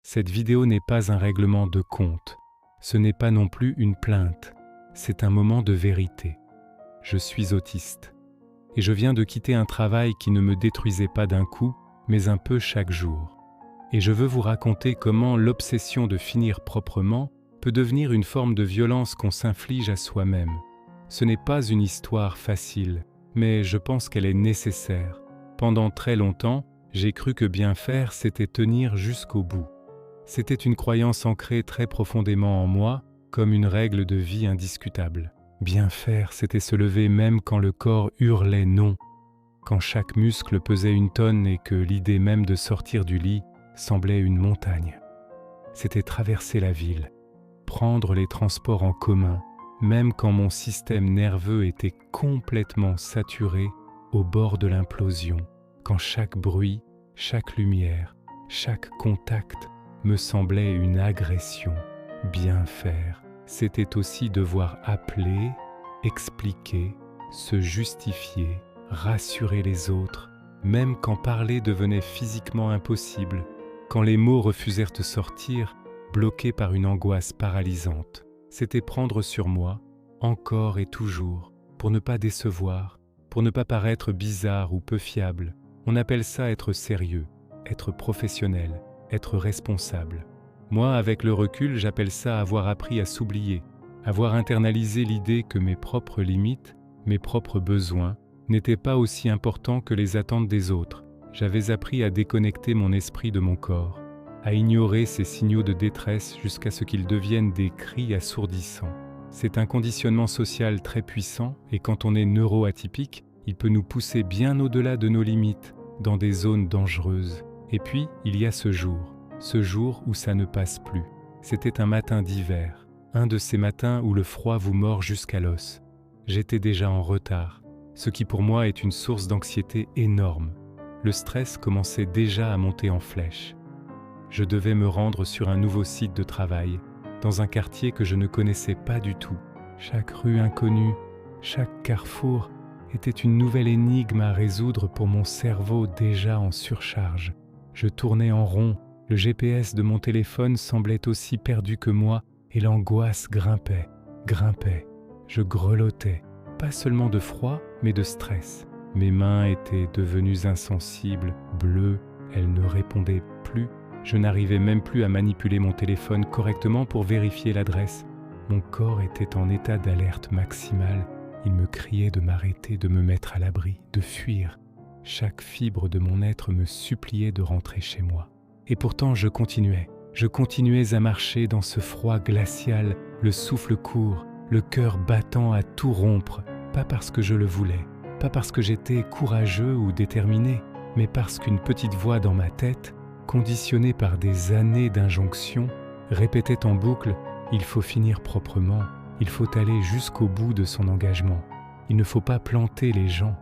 Cette vidéo n'est pas un règlement de compte. Ce n'est pas non plus une plainte. C'est un moment de vérité. Je suis autiste. Et je viens de quitter un travail qui ne me détruisait pas d'un coup, mais un peu chaque jour. Et je veux vous raconter comment l'obsession de finir proprement peut devenir une forme de violence qu'on s'inflige à soi-même. Ce n'est pas une histoire facile, mais je pense qu'elle est nécessaire. Pendant très longtemps, j'ai cru que bien faire, c'était tenir jusqu'au bout. C'était une croyance ancrée très profondément en moi, comme une règle de vie indiscutable. Bien faire, c'était se lever même quand le corps hurlait non, quand chaque muscle pesait une tonne et que l'idée même de sortir du lit semblait une montagne. C'était traverser la ville, prendre les transports en commun, même quand mon système nerveux était complètement saturé au bord de l'implosion, quand chaque bruit, chaque lumière, chaque contact me semblait une agression. Bien faire, c'était aussi devoir appeler, expliquer, se justifier, rassurer les autres, même quand parler devenait physiquement impossible, quand les mots refusèrent de sortir, bloqués par une angoisse paralysante. C'était prendre sur moi, encore et toujours, pour ne pas décevoir, pour ne pas paraître bizarre ou peu fiable. On appelle ça être sérieux, être professionnel, être responsable. Moi, avec le recul, j'appelle ça avoir appris à s'oublier, avoir internalisé l'idée que mes propres limites, mes propres besoins, n'étaient pas aussi importants que les attentes des autres. J'avais appris à déconnecter mon esprit de mon corps, à ignorer ces signaux de détresse jusqu'à ce qu'ils deviennent des cris assourdissants. C'est un conditionnement social très puissant et quand on est neuroatypique, il peut nous pousser bien au-delà de nos limites, dans des zones dangereuses. Et puis, il y a ce jour où ça ne passe plus. C'était un matin d'hiver, un de ces matins où le froid vous mord jusqu'à l'os. J'étais déjà en retard, ce qui pour moi est une source d'anxiété énorme. Le stress commençait déjà à monter en flèche. Je devais me rendre sur un nouveau site de travail, dans un quartier que je ne connaissais pas du tout. Chaque rue inconnue, chaque carrefour était une nouvelle énigme à résoudre pour mon cerveau déjà en surcharge. Je tournais en rond, le GPS de mon téléphone semblait aussi perdu que moi et l'angoisse grimpait. Je grelottais, pas seulement de froid, mais de stress. Mes mains étaient devenues insensibles, bleues, elles ne répondaient plus. Je n'arrivais même plus à manipuler mon téléphone correctement pour vérifier l'adresse. Mon corps était en état d'alerte maximale. Il me criait de m'arrêter, de me mettre à l'abri, de fuir. Chaque fibre de mon être me suppliait de rentrer chez moi. Et pourtant, je continuais à marcher dans ce froid glacial, le souffle court, le cœur battant à tout rompre, pas parce que je le voulais, pas parce que j'étais courageux ou déterminé, mais parce qu'une petite voix dans ma tête, conditionnée par des années d'injonctions, répétait en boucle « Il faut finir proprement, il faut aller jusqu'au bout de son engagement, il ne faut pas planter les gens ».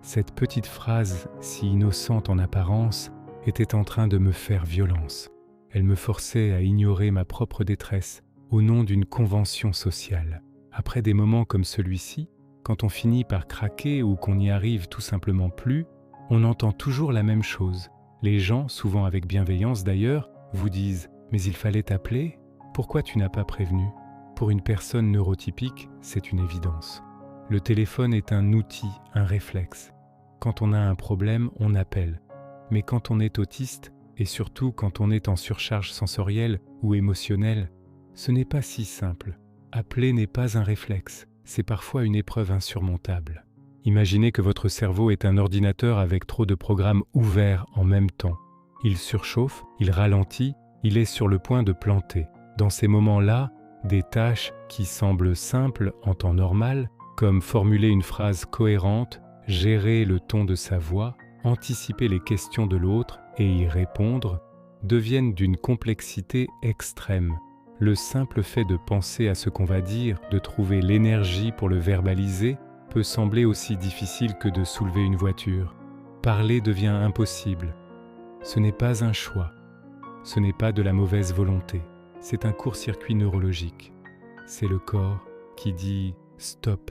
Cette petite phrase, si innocente en apparence, était en train de me faire violence. Elle me forçait à ignorer ma propre détresse au nom d'une convention sociale. Après des moments comme celui-ci, quand on finit par craquer ou qu'on n'y arrive tout simplement plus, on entend toujours la même chose. Les gens, souvent avec bienveillance d'ailleurs, vous disent « Mais il fallait t'appeler ? Pourquoi tu n'as pas prévenu ?» Pour une personne neurotypique, c'est une évidence. Le téléphone est un outil, un réflexe. Quand on a un problème, on appelle. Mais quand on est autiste, et surtout quand on est en surcharge sensorielle ou émotionnelle, ce n'est pas si simple. Appeler n'est pas un réflexe, c'est parfois une épreuve insurmontable. Imaginez que votre cerveau est un ordinateur avec trop de programmes ouverts en même temps. Il surchauffe, il ralentit, il est sur le point de planter. Dans ces moments-là, des tâches qui semblent simples en temps normal, comme formuler une phrase cohérente, gérer le ton de sa voix, anticiper les questions de l'autre et y répondre, deviennent d'une complexité extrême. Le simple fait de penser à ce qu'on va dire, de trouver l'énergie pour le verbaliser, peut sembler aussi difficile que de soulever une voiture. Parler devient impossible. Ce n'est pas un choix. Ce n'est pas de la mauvaise volonté. C'est un court-circuit neurologique. C'est le corps qui dit « stop ».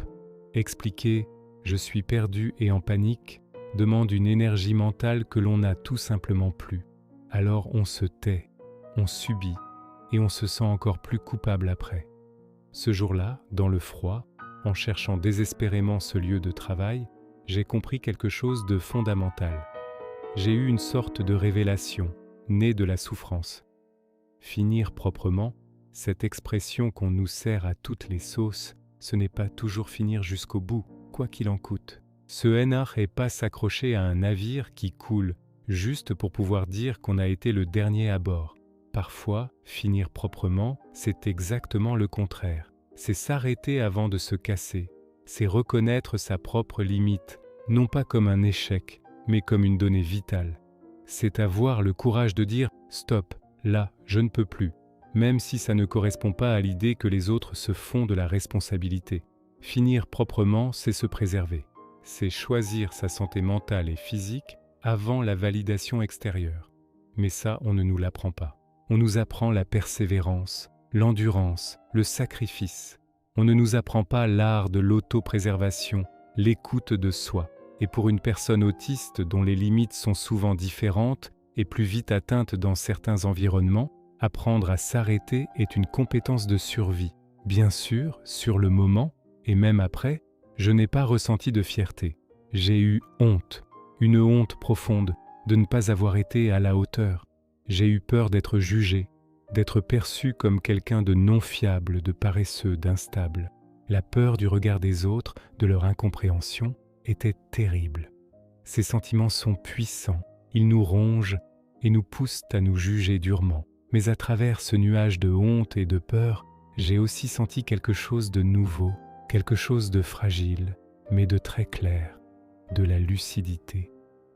Expliquer « je suis perdu et en panique » demande une énergie mentale que l'on n'a tout simplement plus. Alors on se tait, on subit et on se sent encore plus coupable après. Ce jour-là, dans le froid, en cherchant désespérément ce lieu de travail, j'ai compris quelque chose de fondamental. J'ai eu une sorte de révélation, née de la souffrance. Finir proprement, cette expression qu'on nous sert à toutes les sauces, ce n'est pas toujours finir jusqu'au bout, quoi qu'il en coûte. Se hennar est pas s'accrocher à un navire qui coule, juste pour pouvoir dire qu'on a été le dernier à bord. Parfois, finir proprement, c'est exactement le contraire. C'est s'arrêter avant de se casser. C'est reconnaître sa propre limite, non pas comme un échec, mais comme une donnée vitale. C'est avoir le courage de dire « stop, là, je ne peux plus », même si ça ne correspond pas à l'idée que les autres se font de la responsabilité. Finir proprement, c'est se préserver. C'est choisir sa santé mentale et physique avant la validation extérieure. Mais ça, on ne nous l'apprend pas. On nous apprend la persévérance, l'endurance, le sacrifice. On ne nous apprend pas l'art de l'autopréservation, l'écoute de soi. Et pour une personne autiste dont les limites sont souvent différentes et plus vite atteintes dans certains environnements, apprendre à s'arrêter est une compétence de survie. Bien sûr, sur le moment, et même après, je n'ai pas ressenti de fierté. J'ai eu honte, une honte profonde de ne pas avoir été à la hauteur. J'ai eu peur d'être jugé, d'être perçu comme quelqu'un de non fiable, de paresseux, d'instable. La peur du regard des autres, de leur incompréhension, était terrible. Ces sentiments sont puissants, ils nous rongent et nous poussent à nous juger durement. Mais à travers ce nuage de honte et de peur, j'ai aussi senti quelque chose de nouveau, quelque chose de fragile, mais de très clair, de la lucidité,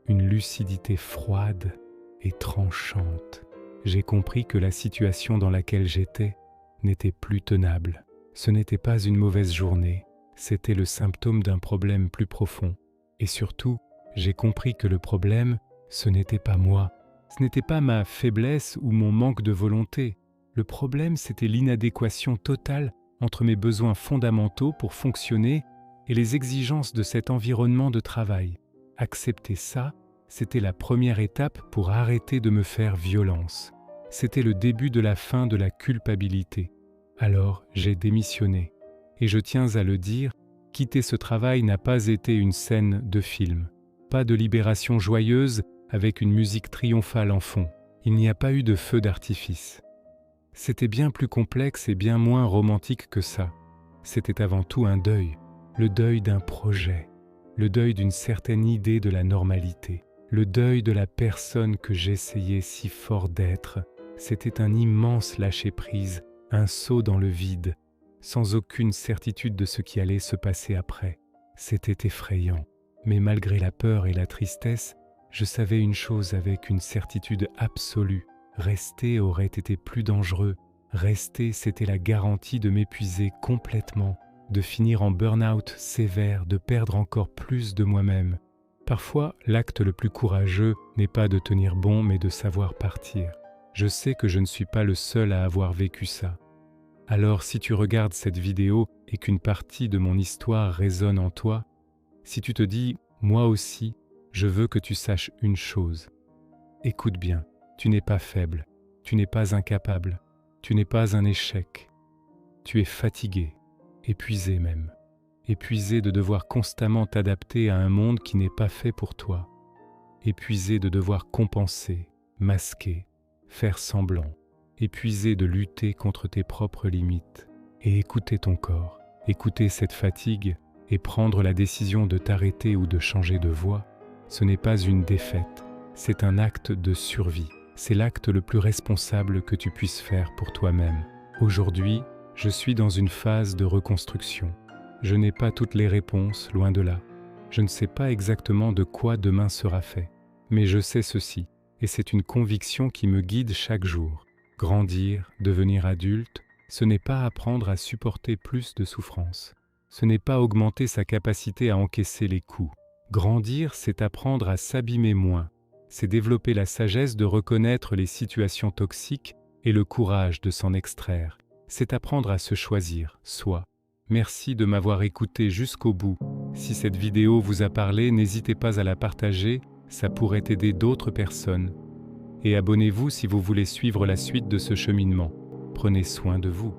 une lucidité froide et tranchante. J'ai compris que la situation dans laquelle j'étais n'était plus tenable. Ce n'était pas une mauvaise journée, c'était le symptôme d'un problème plus profond. Et surtout, j'ai compris que le problème, ce n'était pas moi, ce n'était pas ma faiblesse ou mon manque de volonté. Le problème, c'était l'inadéquation totale entre mes besoins fondamentaux pour fonctionner et les exigences de cet environnement de travail. Accepter ça, c'était la première étape pour arrêter de me faire violence. C'était le début de la fin de la culpabilité. Alors, j'ai démissionné. Et je tiens à le dire, quitter ce travail n'a pas été une scène de film. Pas de libération joyeuse avec une musique triomphale en fond. Il n'y a pas eu de feu d'artifice. C'était bien plus complexe et bien moins romantique que ça. C'était avant tout un deuil, le deuil d'un projet, le deuil d'une certaine idée de la normalité, le deuil de la personne que j'essayais si fort d'être. C'était un immense lâcher-prise, un saut dans le vide, sans aucune certitude de ce qui allait se passer après. C'était effrayant, mais malgré la peur et la tristesse, je savais une chose avec une certitude absolue. Rester aurait été plus dangereux. Rester, c'était la garantie de m'épuiser complètement, de finir en burn-out sévère, de perdre encore plus de moi-même. Parfois, l'acte le plus courageux n'est pas de tenir bon, mais de savoir partir. Je sais que je ne suis pas le seul à avoir vécu ça. Alors, si tu regardes cette vidéo et qu'une partie de mon histoire résonne en toi, si tu te dis « moi aussi », je veux que tu saches une chose. Écoute bien, tu n'es pas faible, tu n'es pas incapable, tu n'es pas un échec. Tu es fatigué, épuisé même. Épuisé de devoir constamment t'adapter à un monde qui n'est pas fait pour toi. Épuisé de devoir compenser, masquer, faire semblant. Épuisé de lutter contre tes propres limites. Et écouter ton corps, écouter cette fatigue et prendre la décision de t'arrêter ou de changer de voie. Ce n'est pas une défaite, c'est un acte de survie. C'est l'acte le plus responsable que tu puisses faire pour toi-même. Aujourd'hui, je suis dans une phase de reconstruction. Je n'ai pas toutes les réponses, loin de là. Je ne sais pas exactement de quoi demain sera fait. Mais je sais ceci, et c'est une conviction qui me guide chaque jour. Grandir, devenir adulte, ce n'est pas apprendre à supporter plus de souffrance. Ce n'est pas augmenter sa capacité à encaisser les coups. Grandir, c'est apprendre à s'abîmer moins. C'est développer la sagesse de reconnaître les situations toxiques et le courage de s'en extraire. C'est apprendre à se choisir, soi. Merci de m'avoir écouté jusqu'au bout. Si cette vidéo vous a parlé, n'hésitez pas à la partager, ça pourrait aider d'autres personnes. et abonnez-vous si vous voulez suivre la suite de ce cheminement. Prenez soin de vous.